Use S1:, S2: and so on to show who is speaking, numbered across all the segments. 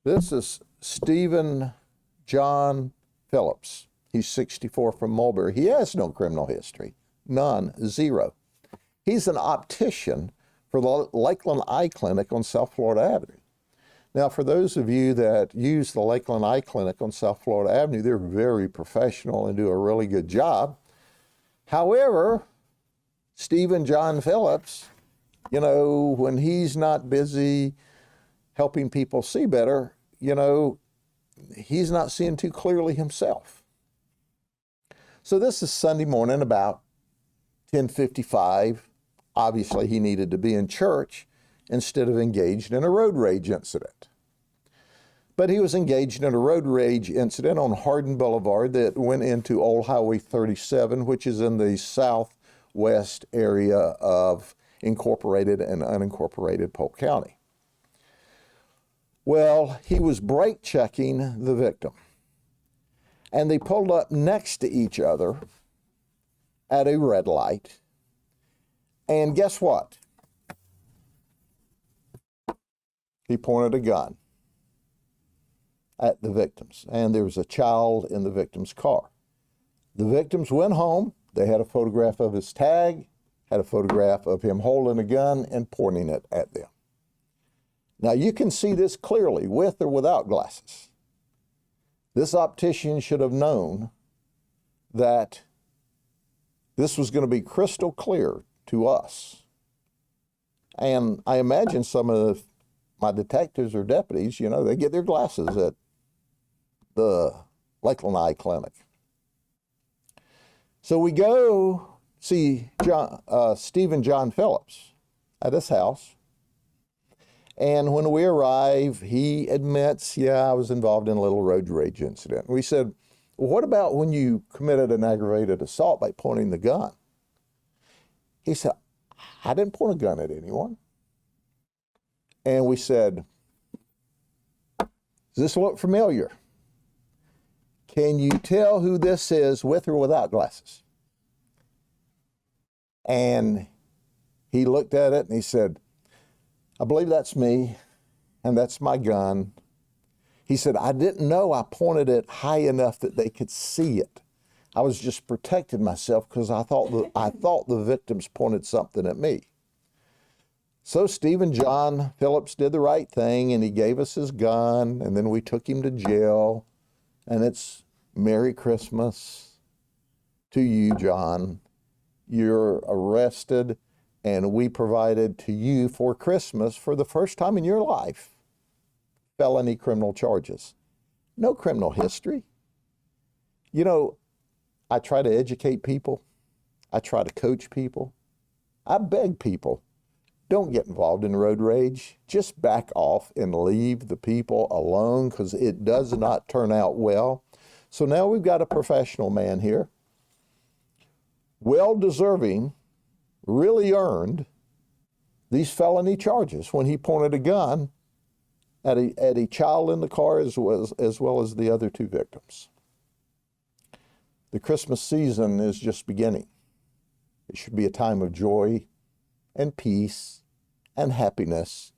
S1: This is Stephen John Phillips. He's 64 from Mulberry. He has no criminal history. None. Zero. He's an optician for the Lakeland Eye Clinic on South Florida Avenue. Now, for those of you that use the Lakeland Eye Clinic on South Florida Avenue, they're very professional and do a really good job. However, Stephen John Phillips, you know, when he's not busy helping people see better, you know, he's not seeing too clearly himself. So this is Sunday morning about 10:55. Obviously, he needed to be in church instead of engaged in a road rage incident. But he was engaged in a road rage incident on Hardin Boulevard that went into Old Highway 37, which is in the southwest area of incorporated and unincorporated Polk County. Well, he was brake checking the victim, and they pulled up next to each other at a red light. And guess what? He pointed a gun at the victims, and there was a child in the victim's car. The victims went home. They had a photograph of his tag, had a photograph of him holding a gun and pointing it at them. Now, you can see this clearly with or without glasses. This optician should have known that this was going to be crystal clear to us. And I imagine some of my detectives or deputies, you know, they get their glasses at the Lakeland Eye Clinic. So we go see Stephen John Phillips at his house. And when we arrive, he admits, yeah, I was involved in a little road rage incident. We said, well, what about when you committed an aggravated assault by pointing the gun? He said, I didn't point a gun at anyone. And we said, does this look familiar? Can you tell who this is with or without glasses? And he looked at it and he said, I believe that's me, and that's my gun. He said, I didn't know I pointed it high enough that they could see it. I was just protecting myself because I thought the victims pointed something at me. So Stephen John Phillips did the right thing, and he gave us his gun, and then we took him to jail. And it's Merry Christmas to you, John. You're arrested, and we provided to you for Christmas, for the first time in your life, felony criminal charges. No criminal history. You know, I try to educate people. I try to coach people. I beg people, don't get involved in road rage. Just back off and leave the people alone, because it does not turn out well. So now we've got a professional man here, well-deserving, really earned these felony charges when he pointed a gun at a child in the car as well as the other two victims. The Christmas season is just beginning. It should be a time of joy and peace and happiness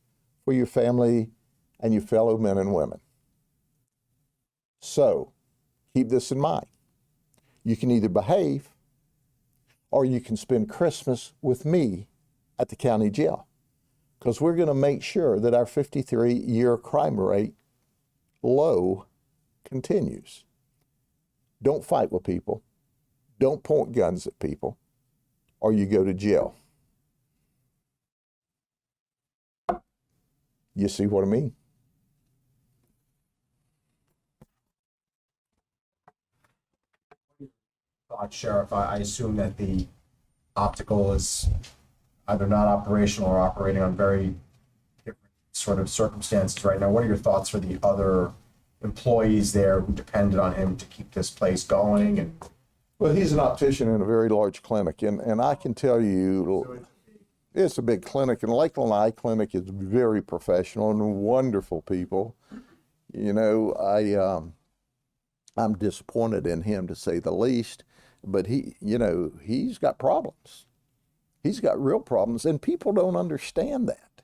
S1: for your family and your fellow men and women. So keep this in mind. You can either behave, or you can spend Christmas with me at the county jail, because we're going to make sure that our 53-year crime rate low continues. Don't fight with people. Don't point guns at people, or you go to jail. You see what I mean?
S2: Sheriff, I assume that the optical is either not operational or operating on very different sort of circumstances right now. What are your thoughts for the other employees there who depended on him to keep this place going? And
S1: well, he's an optician in a very large clinic, and I can tell you, it's a big clinic, and Lakeland Eye Clinic is very professional and wonderful people. You know, I'm disappointed in him, to say the least. But he's got problems. He's got real problems, and people don't understand that.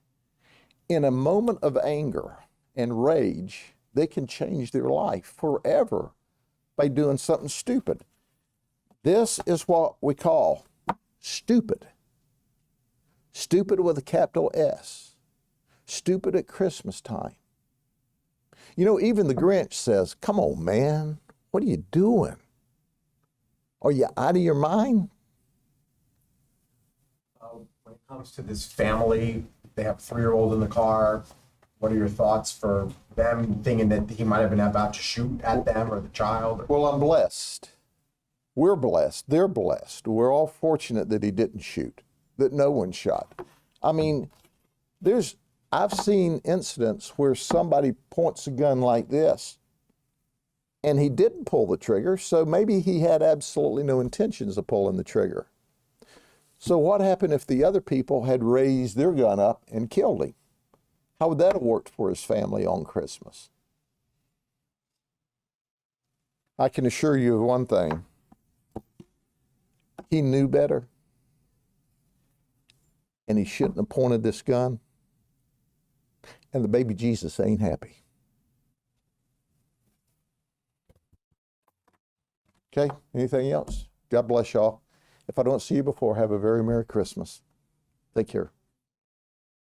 S1: In a moment of anger, and rage, they can change their life forever by doing something stupid. This is what we call stupid. Stupid with a capital S. Stupid at Christmas time. You know, even the Grinch says, come on, man, what are you doing? Are you out of your mind?
S2: When it comes to this family, they have a 3-year-old in the car. What are your thoughts for them thinking that he might have been about to shoot at them or the child?
S1: Well, I'm blessed. We're blessed. They're blessed. We're all fortunate that he didn't shoot, that no one shot. I mean, I've seen incidents where somebody points a gun like this and he didn't pull the trigger, so maybe he had absolutely no intentions of pulling the trigger. So what happened if the other people had raised their gun up and killed him? How would that have worked for his family on Christmas? I can assure you of one thing. He knew better, and he shouldn't have pointed this gun, and the baby Jesus ain't happy. Okay, anything else? God bless y'all. If I don't see you before, have a very Merry Christmas. Take care.